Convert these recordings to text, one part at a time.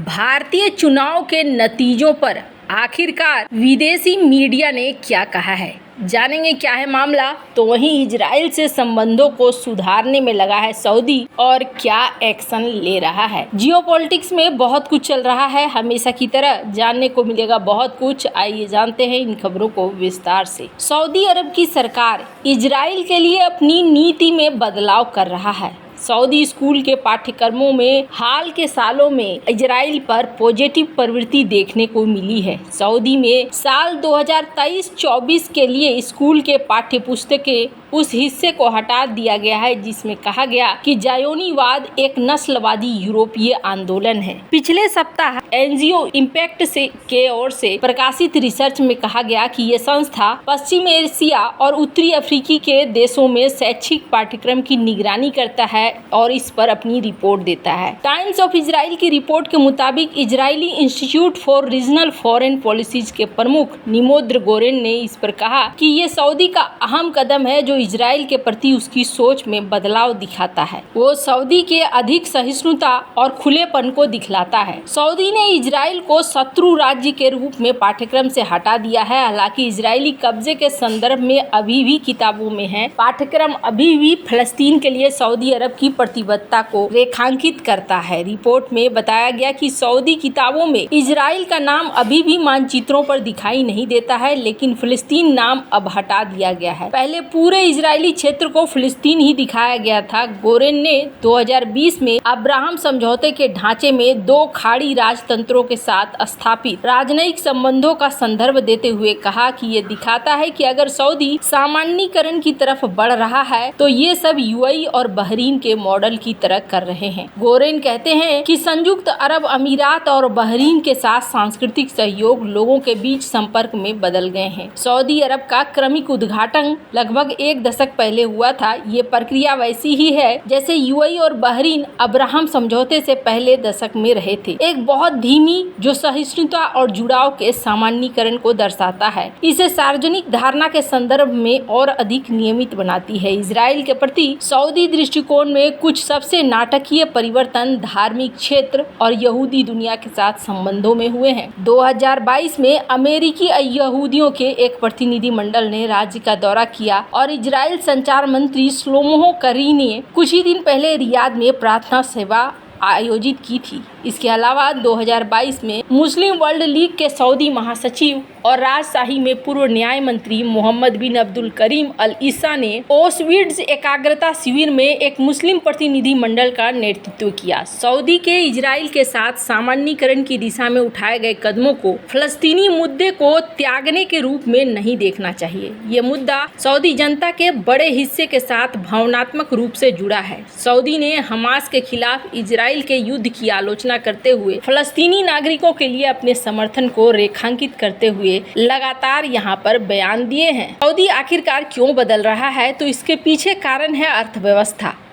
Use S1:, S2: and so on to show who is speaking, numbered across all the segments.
S1: भारतीय चुनाव के नतीजों पर आखिरकार विदेशी मीडिया ने क्या कहा है, जानेंगे क्या है मामला। तो वहीं इजराइल से संबंधों को सुधारने में लगा है सऊदी और क्या एक्शन ले रहा है। जियोपॉलिटिक्स में बहुत कुछ चल रहा है, हमेशा की तरह जानने को मिलेगा बहुत कुछ। आइए जानते हैं इन खबरों को विस्तार से। सऊदी अरब की सरकार इजराइल के लिए अपनी नीति में बदलाव कर रहा है। सऊदी स्कूल के पाठ्यक्रमों में हाल के सालों में इजराइल पर पॉजिटिव प्रवृत्ति देखने को मिली है। सऊदी में साल 2023-24 के लिए स्कूल के पाठ्यपुस्तकें उस हिस्से को हटा दिया गया है जिसमें कहा गया कि जायोनीवाद एक नस्लवादी यूरोपीय आंदोलन है। पिछले सप्ताह एनजीओ इम्पैक्ट के ओर से प्रकाशित रिसर्च में कहा गया कि ये संस्था पश्चिम एशिया और उत्तरी अफ्रीकी के देशों में शैक्षिक पाठ्यक्रम की निगरानी करता है और इस पर अपनी रिपोर्ट देता है। टाइम्स ऑफ इजराइल की रिपोर्ट के मुताबिक Israeli institute for regional foreign policies के प्रमुख निमोद्र गोरेन ने इस पर कहा कि ये सऊदी का अहम कदम है जो इजराइल के प्रति उसकी सोच में बदलाव दिखाता है। वो सऊदी के अधिक सहिष्णुता और खुलेपन को दिखलाता है। सऊदी ने इजराइल को शत्रु राज्य के रूप में पाठ्यक्रम से हटा दिया है। हालांकि इजरायली कब्जे के संदर्भ में अभी भी किताबों में है। पाठ्यक्रम अभी भी फलस्तीन के लिए सऊदी अरब की प्रतिबद्धता को रेखांकित करता है। रिपोर्ट में बताया गया कि सऊदी किताबों में इजराइल का नाम अभी भी मानचित्रों पर दिखाई नहीं देता है, लेकिन फिलिस्तीन नाम अब हटा दिया गया है। पहले पूरे इजरायली क्षेत्र को फिलिस्तीन ही दिखाया गया था। गोरेन ने 2020 में अब्राहम समझौते के ढांचे में दो खाड़ी राजतंत्रों के साथ स्थापित राजनयिक संबंधों का संदर्भ देते हुए कहा कि ये दिखाता है कि अगर सऊदी सामान्यीकरण की तरफ बढ़ रहा है तो ये सब यूएई और बहरीन के मॉडल की तरह कर रहे हैं। गोरेन कहते हैं कि संयुक्त अरब अमीरात और बहरीन के साथ सांस्कृतिक सहयोग लोगों के बीच संपर्क में बदल गए हैं। सऊदी अरब का क्रमिक उद्घाटन लगभग एक दशक पहले हुआ था। ये प्रक्रिया वैसी ही है जैसे यूएई और बहरीन अब्राहम समझौते से पहले दशक में रहे थे, एक बहुत धीमी जो सहिष्णुता और जुड़ाव के सामान्यीकरण को दर्शाता है। इसे सार्वजनिक धारणा के संदर्भ में और अधिक नियमित बनाती है। इजराइल के प्रति सऊदी दृष्टिकोण में कुछ सबसे नाटकीय परिवर्तन धार्मिक क्षेत्र और यहूदी दुनिया के साथ संबंधों में हुए हैं। 2022 में अमेरिकी यहूदियों के एक प्रतिनिधिमंडल ने राज्य का दौरा किया और इजराइल संचार मंत्री श्लोमो करी ने कुछ ही दिन पहले रियाद में प्रार्थना सभा आयोजित की थी। इसके अलावा 2022 में मुस्लिम वर्ल्ड लीग के सऊदी महासचिव और राजशाही में पूर्व न्याय मंत्री मोहम्मद बिन अब्दुल करीम अल ईसा ने ओशविट्ज एकाग्रता शिविर में एक मुस्लिम प्रतिनिधि मंडल का नेतृत्व किया। सऊदी के इजराइल के साथ सामान्यीकरण की दिशा में उठाए गए कदमों को फलस्तीनी मुद्दे को त्यागने के रूप में नहीं देखना चाहिए। ये मुद्दा सऊदी जनता के बड़े हिस्से के साथ भावनात्मक रूप से जुड़ा है। सऊदी ने हमास के खिलाफ इजराइल के युद्ध की आलोचना करते हुए फलस्तीनी नागरिकों के लिए अपने समर्थन को रेखांकित करते हुए लगातार यहाँ पर बयान दिए हैं। सऊदी आखिरकार क्यों बदल रहा है, तो इसके पीछे कारण है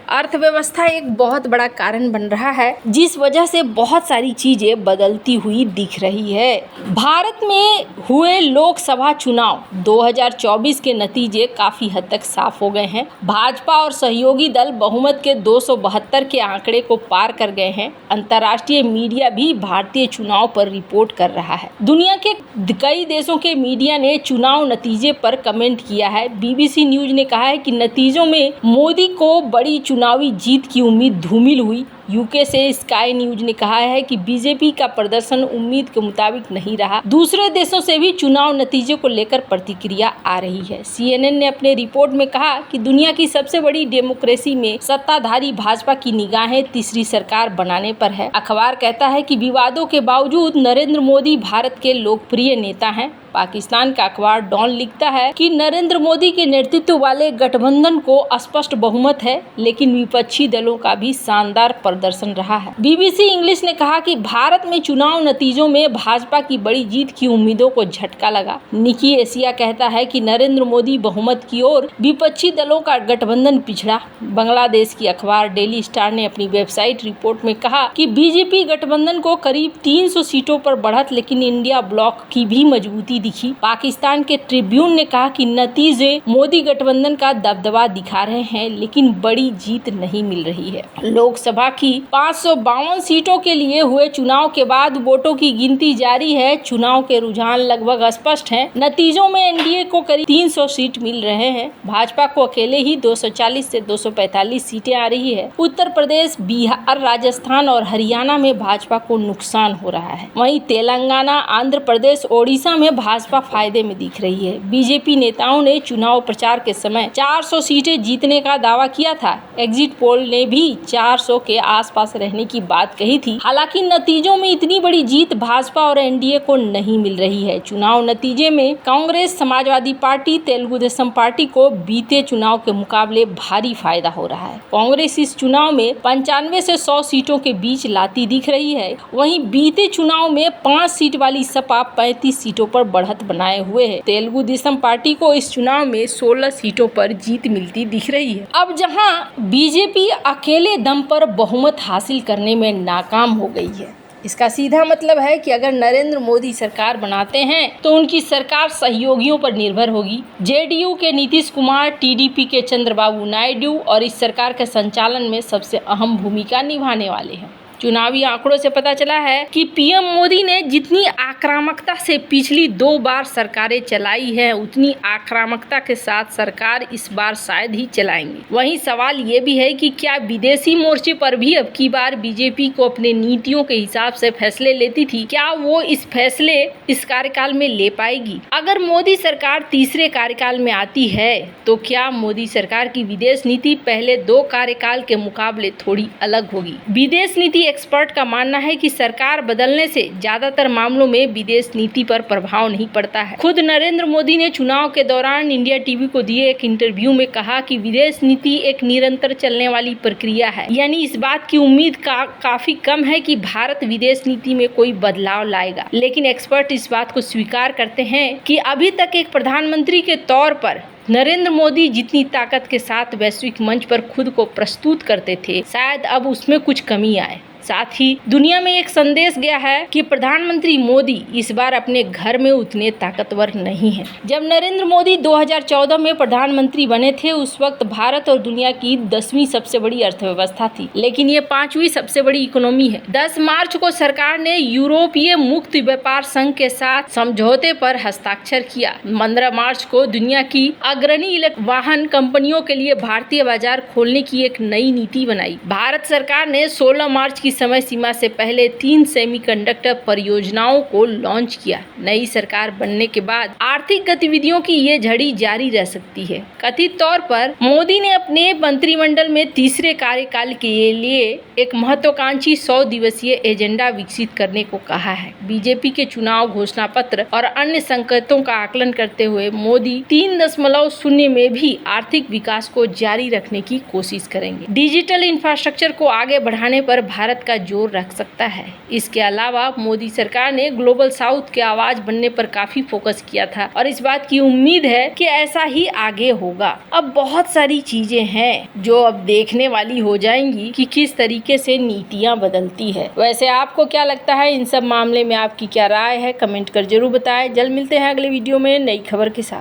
S1: अर्थव्यवस्था एक बहुत बड़ा कारण बन रहा है जिस वजह से बहुत सारी चीजें बदलती हुई दिख रही है। भारत में हुए लोकसभा चुनाव 2024 के नतीजे काफी हद तक साफ हो गए हैं। भाजपा और सहयोगी दल बहुमत के 272 के आंकड़े को पार कर गए हैं। अंतर्राष्ट्रीय मीडिया भी भारतीय चुनाव पर रिपोर्ट कर रहा है। दुनिया के कई देशों के मीडिया ने चुनाव नतीजे पर कमेंट किया है। बीबीसी न्यूज ने कहा है कि नतीजों में मोदी को बड़ी चुनावी जीत की उम्मीद धूमिल हुई। यूके से स्काई न्यूज ने कहा है कि बीजेपी का प्रदर्शन उम्मीद के मुताबिक नहीं रहा। दूसरे देशों से भी चुनाव नतीजे को लेकर प्रतिक्रिया आ रही है। सीएनएन ने अपने रिपोर्ट में कहा कि दुनिया की सबसे बड़ी डेमोक्रेसी में सत्ताधारी भाजपा की निगाहें तीसरी सरकार बनाने पर है। अखबार कहता है कि विवादों के बावजूद नरेंद्र मोदी भारत के लोकप्रिय नेता हैं। पाकिस्तान का अखबार डॉन लिखता है कि नरेंद्र मोदी के नेतृत्व वाले गठबंधन को स्पष्ट बहुमत है, लेकिन विपक्षी दलों का भी शानदार प्रदर्शन रहा है। बीबीसी इंग्लिश ने कहा कि भारत में चुनाव नतीजों में भाजपा की बड़ी जीत की उम्मीदों को झटका लगा। निकी एशिया कहता है कि नरेंद्र मोदी बहुमत की ओर, विपक्षी दलों का गठबंधन पिछड़ा। बांग्लादेश की अखबार डेली स्टार ने अपनी वेबसाइट रिपोर्ट में कहा कि बीजेपी गठबंधन को करीब 300 सीटों पर बढ़त, लेकिन इंडिया ब्लॉक की भी मजबूती दिखी। पाकिस्तान के ट्रिब्यून ने कहा कि नतीजे मोदी गठबंधन का दबदबा दिखा रहे हैं, लेकिन बड़ी जीत नहीं मिल रही है। लोकसभा की 552 सीटों के लिए हुए चुनाव के बाद वोटों की गिनती जारी है। चुनाव के रुझान लगभग स्पष्ट हैं। नतीजों में एनडीए को करीब 300 सीट मिल रहे हैं। भाजपा को अकेले ही 240 से 245 सीटें आ रही है। उत्तर प्रदेश, बिहार, राजस्थान और हरियाणा में भाजपा को नुकसान हो रहा है। वहीं तेलंगाना, आंध्र प्रदेश, ओडिशा में भाजपा फायदे में दिख रही है। बीजेपी नेताओं ने चुनाव प्रचार के समय 400 सीटें जीतने का दावा किया था। एग्जिट पोल ने भी 400 के आसपास रहने की बात कही थी। हालांकि नतीजों में इतनी बड़ी जीत भाजपा और एनडीए को नहीं मिल रही है। चुनाव नतीजे में कांग्रेस, समाजवादी पार्टी, तेलुगु देशम पार्टी को बीते चुनाव के मुकाबले भारी फायदा हो रहा है। कांग्रेस इस चुनाव में 95 से 100 सीटों के बीच लाती दिख रही है। वहीं बीते चुनाव में 5 सीट वाली सपा 35 सीटों पर बढ़त बनाए हुए है। तेलुगु देशम पार्टी को इस चुनाव में 16 सीटों पर जीत मिलती दिख रही है। अब जहां बीजेपी अकेले दम पर बहुमत हासिल करने में नाकाम हो गई है, इसका सीधा मतलब है कि अगर नरेंद्र मोदी सरकार बनाते हैं तो उनकी सरकार सहयोगियों पर निर्भर होगी। जेडीयू के नीतीश कुमार, टीडीपी के चंद्रबाबू नायडू और इस सरकार के संचालन में सबसे अहम भूमिका निभाने वाले हैं। चुनावी आंकड़ों से पता चला है कि पीएम मोदी ने जितनी आक्रामकता से पिछली 2 बार सरकारें चलाई है, उतनी आक्रामकता के साथ सरकार इस बार शायद ही चलाएंगे। वहीं सवाल ये भी है कि क्या विदेशी मोर्चे पर भी अब की बार बीजेपी को अपने नीतियों के हिसाब से फैसले लेती थी, क्या वो इस फैसले इस कार्यकाल में ले पाएगी? अगर मोदी सरकार तीसरे कार्यकाल में आती है तो क्या मोदी सरकार की विदेश नीति पहले 2 कार्यकाल के मुकाबले थोड़ी अलग होगी? विदेश नीति एक्सपर्ट का मानना है कि सरकार बदलने से ज्यादातर मामलों में विदेश नीति पर प्रभाव नहीं पड़ता है। खुद नरेंद्र मोदी ने चुनाव के दौरान इंडिया टीवी को दिए एक इंटरव्यू में कहा कि विदेश नीति एक निरंतर चलने वाली प्रक्रिया है, यानी इस बात की उम्मीद काफी कम है कि भारत विदेश नीति में कोई बदलाव लाएगा। लेकिन एक्सपर्ट इस बात को स्वीकार करते हैं कि अभी तक एक प्रधानमंत्री के तौर पर नरेंद्र मोदी जितनी ताकत के साथ वैश्विक मंच पर खुद को प्रस्तुत करते थे, शायद अब उसमें कुछ कमी आए। साथ ही दुनिया में एक संदेश गया है कि प्रधानमंत्री मोदी इस बार अपने घर में उतने ताकतवर नहीं हैं। जब नरेंद्र मोदी 2014 में प्रधानमंत्री बने थे, उस वक्त भारत और दुनिया की 10वीं सबसे बड़ी अर्थव्यवस्था थी, लेकिन ये 5वीं सबसे बड़ी इकोनॉमी है। 10 मार्च को सरकार ने यूरोपीय मुक्त व्यापार संघ के साथ समझौते पर हस्ताक्षर किया। 15 मार्च को दुनिया की अग्रणी वाहन कंपनियों के लिए भारतीय बाजार खोलने की एक नई नीति बनाई। भारत सरकार ने 16 मार्च की समय सीमा से पहले 3 सेमीकंडक्टर परियोजनाओं को लॉन्च किया। नई सरकार बनने के बाद आर्थिक गतिविधियों की ये झड़ी जारी रह सकती है। कथित तौर पर मोदी ने अपने मंत्रिमंडल में तीसरे कार्यकाल के लिए एक महत्वाकांक्षी 100 दिवसीय एजेंडा विकसित करने को कहा है। बीजेपी के चुनाव घोषणा पत्र और अन्य संकेतों का आकलन करते हुए मोदी 3.0 में भी आर्थिक विकास को जारी रखने की कोशिश करेंगे। डिजिटल इंफ्रास्ट्रक्चर को आगे बढ़ाने पर भारत का जोर रख सकता है। इसके अलावा मोदी सरकार ने ग्लोबल साउथ के आवाज बनने पर काफी फोकस किया था और इस बात की उम्मीद है कि ऐसा ही आगे होगा। अब बहुत सारी चीजें हैं जो अब देखने वाली हो जाएंगी कि किस तरीके से नीतियां बदलती है। वैसे आपको क्या लगता है इन सब मामले में, आपकी क्या राय है? कमेंट कर जरूर बताएं। जल्द मिलते हैं अगले वीडियो में नई खबर के साथ।